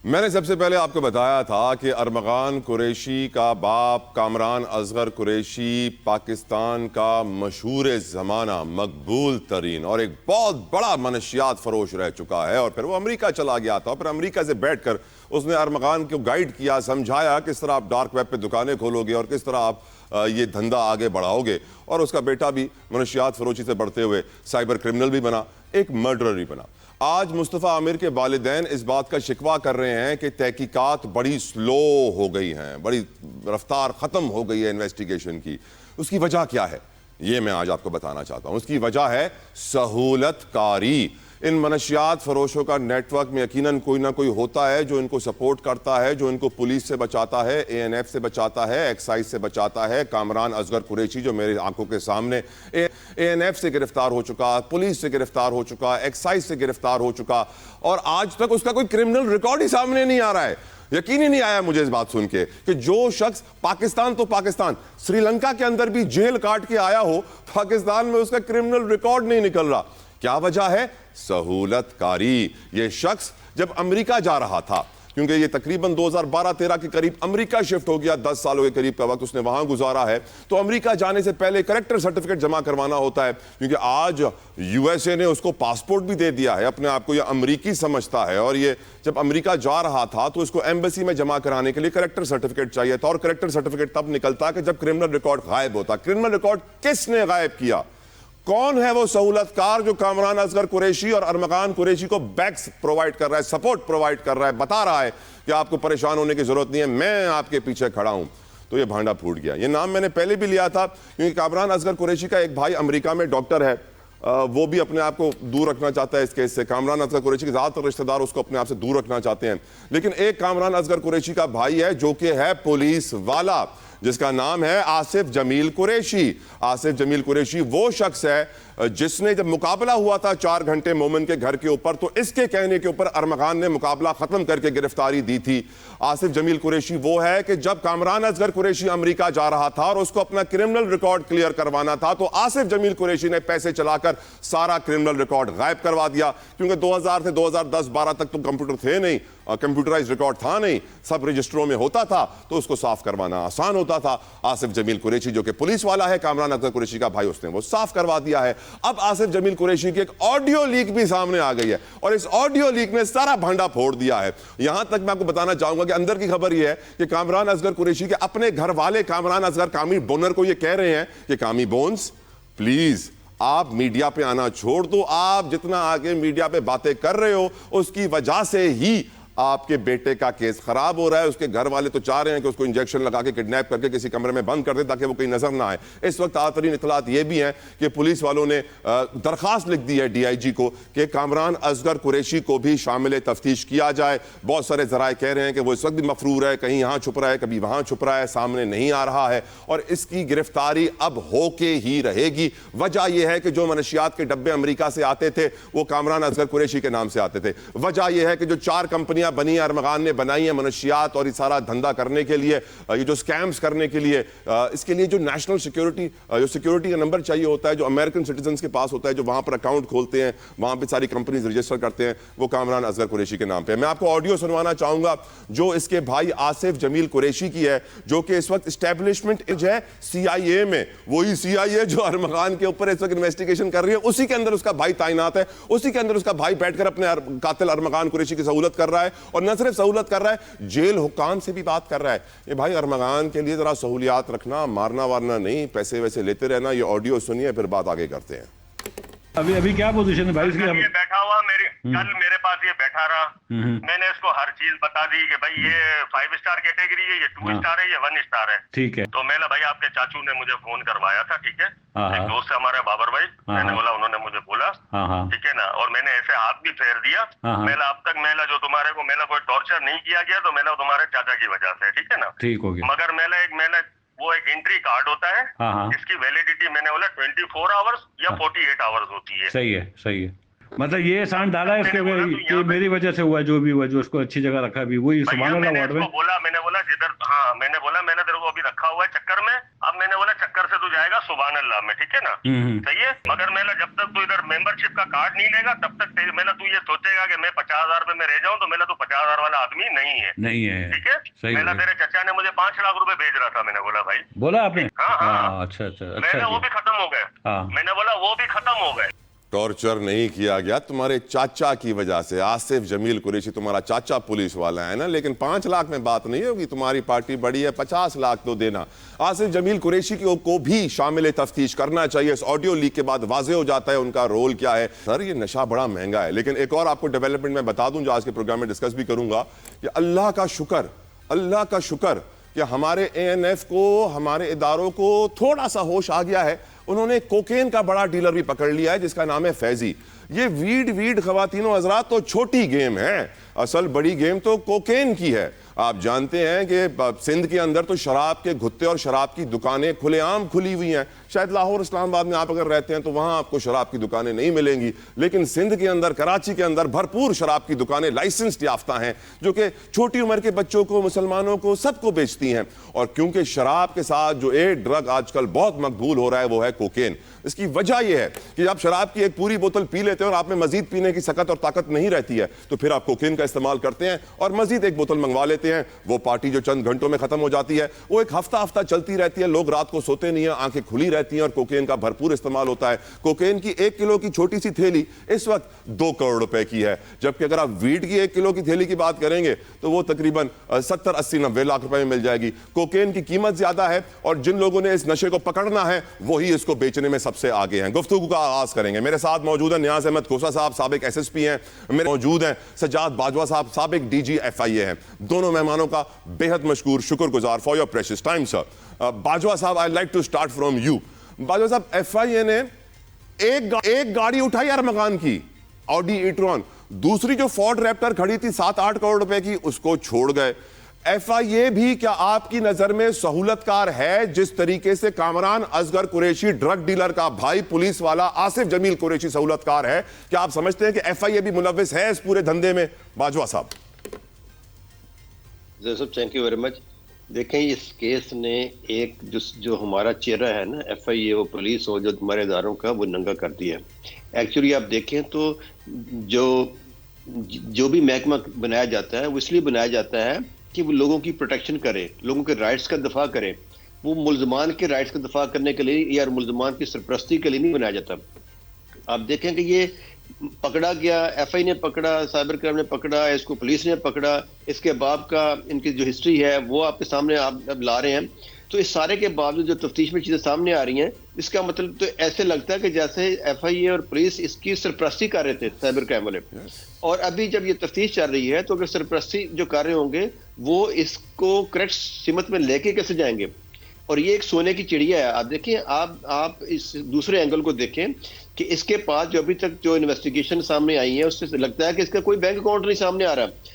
میں نے سب سے پہلے آپ کو بتایا تھا کہ ارمغان قریشی کا باپ کامران اصغر قریشی پاکستان کا مشہور زمانہ مقبول ترین اور ایک بہت بڑا منشیات فروش رہ چکا ہے، اور پھر وہ امریکہ چلا گیا تھا، اور پھر امریکہ سے بیٹھ کر اس نے ارمغان کو گائیڈ کیا، سمجھایا کس طرح آپ ڈارک ویب پہ دکانیں کھولو گے اور کس طرح آپ یہ دھندا آگے بڑھاؤ گے، اور اس کا بیٹا بھی منشیات فروشی سے بڑھتے ہوئے سائبر کرمنل بھی بنا، ایک مرڈرر بھی بنا۔ آج مصطفیٰ عامر کے والدین اس بات کا شکوہ کر رہے ہیں کہ تحقیقات بڑی سلو ہو گئی ہیں، بڑی رفتار ختم ہو گئی ہے انویسٹیگیشن کی۔ اس کی وجہ کیا ہے؟ یہ میں آج آپ کو بتانا چاہتا ہوں۔ اس کی وجہ ہے سہولت کاری۔ ان منشیات فروشوں کا نیٹ ورک میں یقیناً کوئی نہ کوئی ہوتا ہے جو ان کو سپورٹ کرتا ہے، جو ان کو پولیس سے بچاتا ہے، اے این ایف سے بچاتا ہے، ایکسائز سے بچاتا ہے۔ کامران اصغر قریشی جو میرے آنکھوں کے سامنے اے این ایف سے گرفتار ہو چکا، پولیس سے گرفتار ہو چکا، ایکسائز سے گرفتار ہو چکا، اور آج تک اس کا کوئی کرمنل ریکارڈ ہی سامنے نہیں آ رہا ہے۔ یقین ہی نہیں آیا مجھے اس بات سن کے کہ جو شخص پاکستان تو پاکستان، سری لنکا کے اندر بھی جیل کاٹ کے آیا ہو، پاکستان میں اس کا کرمنل ریکارڈ نہیں نکل رہا۔ کیا وجہ ہے؟ سہولت کاری۔ یہ شخص جب امریکہ جا رہا تھا، کیونکہ یہ تقریباً 2012-13 کے قریب امریکہ شفٹ ہو گیا، 10 سالوں کے قریب کا وقت اس نے وہاں گزارا ہے، تو امریکہ جانے سے پہلے کریکٹر سرٹیفکیٹ جمع کروانا ہوتا ہے، کیونکہ آج یو ایس اے نے اس کو پاسپورٹ بھی دے دیا ہے، اپنے آپ کو یہ امریکی سمجھتا ہے، اور یہ جب امریکہ جا رہا تھا تو اس کو ایمبیسی میں جمع کرانے کے لیے کریکٹر سرٹیفکیٹ چاہیے تھا، اور کریکٹر سرٹیفکیٹ تب نکلتا کہ جب کرمنل ریکارڈ غائب ہوتا۔ کرمنل ریکارڈ کس نے غائب کیا؟ کون ہے وہ سہولت کار جو کامران اصغر قریشی اور ارمغان قریشی کو بیکس پرووائڈ کر رہا ہے، سپورٹ پرووائڈ کر رہا ہے، بتا رہا ہے کہ آپ کو پریشان ہونے کی ضرورت نہیں ہے، میں آپ کے پیچھے کھڑا ہوں؟ تو یہ بھانڈا پھوٹ گیا۔ یہ نام میں نے پہلے بھی لیا تھا کیونکہ کامران اصغر قریشی کا ایک بھائی امریکہ میں ڈاکٹر ہے، وہ بھی اپنے آپ کو دور رکھنا چاہتا ہے اس کیس سے۔ کامران اصغر قریشی کے زیادہ تر رشتہ دار اس کو اپنے آپ سے دور رکھنا چاہتے ہیں، لیکن ایک کامران اصغر قریشی کا بھائی ہے جو کہ ہے پولیس والا، جس کا نام ہے آصف جمیل قریشی۔ آصف جمیل قریشی وہ شخص ہے جس نے جب مقابلہ ہوا تھا 4 گھنٹے مومن کے گھر کے اوپر، تو اس کے کہنے کے اوپر ارمغان نے مقابلہ ختم کر کے گرفتاری دی تھی۔ آصف جمیل قریشی وہ ہے کہ جب کامران اصغر قریشی امریکہ جا رہا تھا اور اس کو اپنا کرمنل ریکارڈ کلیئر کروانا تھا، تو آصف جمیل قریشی نے پیسے چلا کر سارا کرمنل ریکارڈ غائب کروا دیا، کیونکہ 2000 سے 2010-12 تک تو کمپیوٹر تھے نہیں، کمپیوٹرائز ریکارڈ تھا نہیں، سب رجسٹروں میں ہوتا تھا، تو اس کو صاف کروانا آسان ہوتا تھا۔ آصف جمیل قریشی جو کہ پولیس والا ہے، کامران اصغر قریشی کا بھائی، اس نے وہ صاف کروا دیا ہے۔ اب آصف جمیل قریشی کی ایک آڈیو لیک بھی سامنے آ گئی ہے، اور اس آڈیو لیک نے سارا بھانڈا پھوڑ دیا ہے۔ یہاں تک میں آپ کو بتانا چاہوں گا کہ اندر کی خبر یہ ہے کہ کامران اصغر قریشی کے اپنے گھر والے کامران اصغر کامی بونر کو یہ کہہ رہے ہیں کہ کامی بونز پلیز آپ میڈیا پہ آنا چھوڑ دو، آپ جتنا آگے میڈیا پہ باتیں کر رہے ہو اس کی وجہ سے ہی آپ کے بیٹے کا کیس خراب ہو رہا ہے۔ اس کے گھر والے تو چاہ رہے ہیں کہ اس کو انجیکشن لگا کے کڈنیپ کر کے کسی کمرے میں بند کر دے تاکہ وہ کہیں نظر نہ آئے۔ اس وقت تازہ اطلاعات یہ بھی ہیں کہ پولیس والوں نے درخواست لکھ دی ہے ڈی آئی جی کو کہ کامران اصغر قریشی کو بھی شامل تفتیش کیا جائے۔ بہت سارے ذرائع کہہ رہے ہیں کہ وہ اس وقت بھی مفرور ہے، کہیں یہاں چھپ رہا ہے، کبھی وہاں چھپ رہا ہے، سامنے نہیں آ رہا ہے، اور اس کی گرفتاری اب ہو کے ہی رہے گی۔ وجہ یہ ہے کہ جو منشیات کے ڈبے امریکہ سے آتے تھے وہ کامران اصغر قریشی کے نام سے آتے تھے۔ وجہ یہ ہے کہ جو 4 کمپنیاں بنی ارمغان نے بنائی ہیں منشیات اور یہ سارا دھندا کرنے کے لیے، یہ جو سکیمز کرنے کے لیے، اس کے لیے جو نیشنل سیکیورٹی، جو سیکیورٹی کا نمبر چاہیے ہوتا ہے، جو امریکن سٹیزنز کے پاس ہوتا ہے، جو وہاں پر اکاؤنٹ کھولتے ہیں، وہاں پہ ساری کمپنیز رجسٹر کرتے ہیں، وہ کامران اصغر قریشی کے نام پہ۔ میں آپ کو آڈیو سنوانا چاہوں گا جو اس کے بھائی آصف جمیل قریشی کی ہے، جو کہ اس وقت اسٹیبلشمنٹ ہے سی آئی اے میں، وہی سی آئی اے جو ارمغان کے اوپر اس وقت انویسٹیگیشن کر رہی ہے، اسی کے اندر اس کا بھائی تعینات ہے، اسی کے اندر اس کا بھائی بیٹھ کر اپنے قاتل ارمغان قریشی کی سہولت کر رہا ہے، اور نہ صرف سہولت کر رہا ہے، جیل حکام سے بھی بات کر رہا ہے۔ یہ بھائی ارمغان کے لیے ذرا سہولیات رکھنا، مارنا وارنا نہیں، پیسے ویسے لیتے رہنا۔ یہ آڈیو سنیے پھر بات آگے کرتے ہیں۔ ابھی کیا پوزیشن ہے بھائی اس کی؟ یہ بیٹھا ہوا کل میرے پاس یہ بیٹھا رہا، میں نے اس کو ہر چیز بتا دی کہ بھائی یہ 5 اسٹار کیٹیگری ہے، یہ 2 اسٹار ہے، یہ 1 اسٹار ہے۔ ٹھیک ہے، تو میں نے بھائی آپ کے چاچو نے مجھے فون کروایا تھا، ٹھیک ہے، ایک دوست ہے ہمارا بابر بھائی، میں نے بولا، انہوں نے مجھے بولا، ٹھیک ہے نا، اور میں نے ایسے ہاتھ بھی پھیر دیا، میں نے اب تک جو تمہارے کو کوئی ٹارچر نہیں کیا گیا، تو میں نے تمہارے چاچا کی وجہ سے، ٹھیک ہے نا، ٹھیک ہو گیا، مگر میں نے وہ ایک انٹری کارڈ ہوتا ہے، اس کی ویلیڈیٹی میں نے بولا 24 آورز یا 48 آورز ہوتی ہے۔ صحیح ہے، صحیح ہے، مطلب یہ سانڈ ڈالا ہے اس کے کہ میری وجہ سے ہوا جو بھی ہوا, جو اس کو اچھی جگہ رکھا بھی وہی سبحان اللہ وارڈ میں. میں نے بولا جدھر, ہاں میں نے بولا میں نے تیرے کو ابھی رکھا ہوا ہے چکر میں, اب میں نے بولا چکر سے تو جائے گا سبحان اللہ میں, ٹھیک ہے نا, صحیح ہے, مگر میں جب تک تو ادھر ممبر شپ کا کارڈ نہیں لے گا تب تک میں تو یہ سوچے گا کہ میں 50,000 روپے میں رہ جاؤں تو میں تو 50,000 والا آدمی نہیں ہے, ٹھیک ہے. میں تیرے چچا نے مجھے 5 لاکھ روپے بھیج رہا تھا, میں نے بولا بھائی, بولا آپ نے, ہاں اچھا اچھا, میں نے وہ بھی ختم ہو گئے, میں نے بولا وہ بھی ختم ہو گئے. ٹارچر نہیں کیا گیا تمہارے چاچا کی وجہ سے. آصف جمیل قریشی تمہارا چاچا پولیس والا ہے نا, لیکن 5 لاکھ میں بات نہیں ہوگی, تمہاری پارٹی بڑی ہے, 50 لاکھ تو دینا. آصف جمیل قریشی کو بھی شامل تفتیش کرنا چاہیے. اس آڈیو لیک کے بعد واضح ہو جاتا ہے ان کا رول کیا ہے. سر یہ نشہ بڑا مہنگا ہے, لیکن ایک اور آپ کو ڈیولپمنٹ میں بتا دوں جو آج کے پروگرام میں ڈسکس بھی کروں گا, کہ اللہ کا شکر کہ ہمارے اے این ایف کو, ہمارے اداروں کو تھوڑا سا ہوش آ گیا ہے. انہوں نے کوکین کا بڑا ڈیلر بھی پکڑ لیا ہے جس کا نام ہے فیضی. یہ ویڈ خواتین و حضرات تو چھوٹی گیم ہے, اصل بڑی گیم تو کوکین کی ہے. آپ جانتے ہیں کہ سندھ کے اندر تو شراب کے گھتے اور شراب کی دکانیں کھلے عام کھلی ہوئی ہیں. شاید لاہور اسلام آباد میں آپ اگر رہتے ہیں تو وہاں آپ کو شراب کی دکانیں نہیں ملیں گی, لیکن سندھ کے اندر, کراچی کے اندر بھرپور شراب کی دکانیں لائسنسڈ یافتہ ہیں جو کہ چھوٹی عمر کے بچوں کو, مسلمانوں کو, سب کو بیچتی ہیں. اور کیونکہ شراب کے ساتھ جو ایک ڈرگ آج کل بہت مقبول ہو رہا ہے وہ ہے کوکین. اس کی وجہ یہ ہے کہ آپ شراب کی ایک پوری بوتل پی لیتے ہیں اور آپ میں مزید پینے کی سکت اور طاقت نہیں رہتی ہے, تو پھر آپ کوکین کا استعمال کرتے ہیں اور مزید ایک بوتل منگوا لیتے ہیں. وہ پارٹی جو چند گھنٹوں میں ختم ہو جاتی ہے وہ ایک ہفتہ چلتی رہتی ہے. لوگ رات کو سوتے نہیں ہیں, آنکھیں کھلی رہتی ہیں اور کوکین کا بھرپور استعمال ہوتا ہے. کوکین کی 1 کلو کی چھوٹی سی تھیلی اس وقت 2 کروڑ روپے کی ہے, جبکہ اگر آپ ویڈ کی 1 کلو کی تھیلی کی بات کریں گے تو وہ تقریباً 70, 80, 90 لاکھ روپے میں مل جائے گی. کوکین کی قیمت زیادہ ہے اور جن لوگوں نے اس نشے کو پکڑنا ہے وہی اس کو بیچنے میں سب سے آگے ہیں. گفتگو کا آغاز کریں گے. میرے ساتھ موجود ہیں نیاز احمد کھوسا صاحب, سابق SSP ہیں. میرے موجود ہیں سجاد باجوہ صاحب, سابق DG FIA ہیں. دونوں مہمانوں کا بہت مشکور, شکر گزار for your precious time sir. Bajwa صاحب, I like to start from you. Bajwa صاحب, FIA نے ایک گاڑی اٹھائی ارمغان کی, آڈی ایٹرون, دوسری جو فورڈ ریپٹر کھڑی تھی 7-8 کروڑ روپے کی, اس کو چھوڑ گئے. FIA بھی کیا آپ کی نظر میں سہولت کار ہے جس طریقے سے کامران اصغر قریشی ڈرگ ڈیلر کا بھائی پولیس والا آصف جمیل قریشی سہولت کار ہے؟ کیا آپ سمجھتے ہیں کہ FIA بھی ملوث ہے اس پورے دھندے میں؟ باجوہ صاحب. Thank you very much. دیکھیں اس کیس نے ایک جو ہمارا چہرہ ہے نا, FIA ہو, پولیس ہو, جو ہمارے اداروں کا, وہ ننگا کر دیا. ایکچولی آپ دیکھیں تو جو بھی محکمہ بنایا جاتا ہے وہ اس لیے بنایا جاتا ہے کہ وہ لوگوں کی پروٹیکشن کرے, لوگوں کے رائٹس کا دفاع کرے. وہ ملزمان کے رائٹس کا دفاع کرنے کے لیے یا ملزمان کی سرپرستی کے لیے نہیں بنایا جاتا. آپ دیکھیں کہ یہ پکڑا گیا, FIA نے پکڑا, سائبر کرائم نے پکڑا, اس کو پولیس نے پکڑا, اس کے باپ کا ان کی جو ہسٹری ہے وہ آپ کے سامنے آپ اب لا رہے ہیں. تو اس سارے کے باوجود جو تفتیش میں چیزیں سامنے آ رہی ہیں, اس کا مطلب تو ایسے لگتا ہے کہ جیسے FIA اور پولیس اس کی سرپرستی کر رہے تھے سائبر کرائم والے. اور ابھی جب یہ تفتیش چل رہی ہے تو اگر سرپرستی جو کر رہے ہوں گے وہ اس کو کریکٹ سمت میں لے کے کیسے جائیں گے؟ اور یہ ایک سونے کی چڑیا ہے. آپ دیکھیں, آپ اس دوسرے اینگل کو دیکھیں کہ اس کے پاس جو ابھی تک جو انویسٹیگیشن سامنے آئی ہے اس سے لگتا ہے کہ اس کا کوئی بینک اکاؤنٹ نہیں سامنے آ رہا.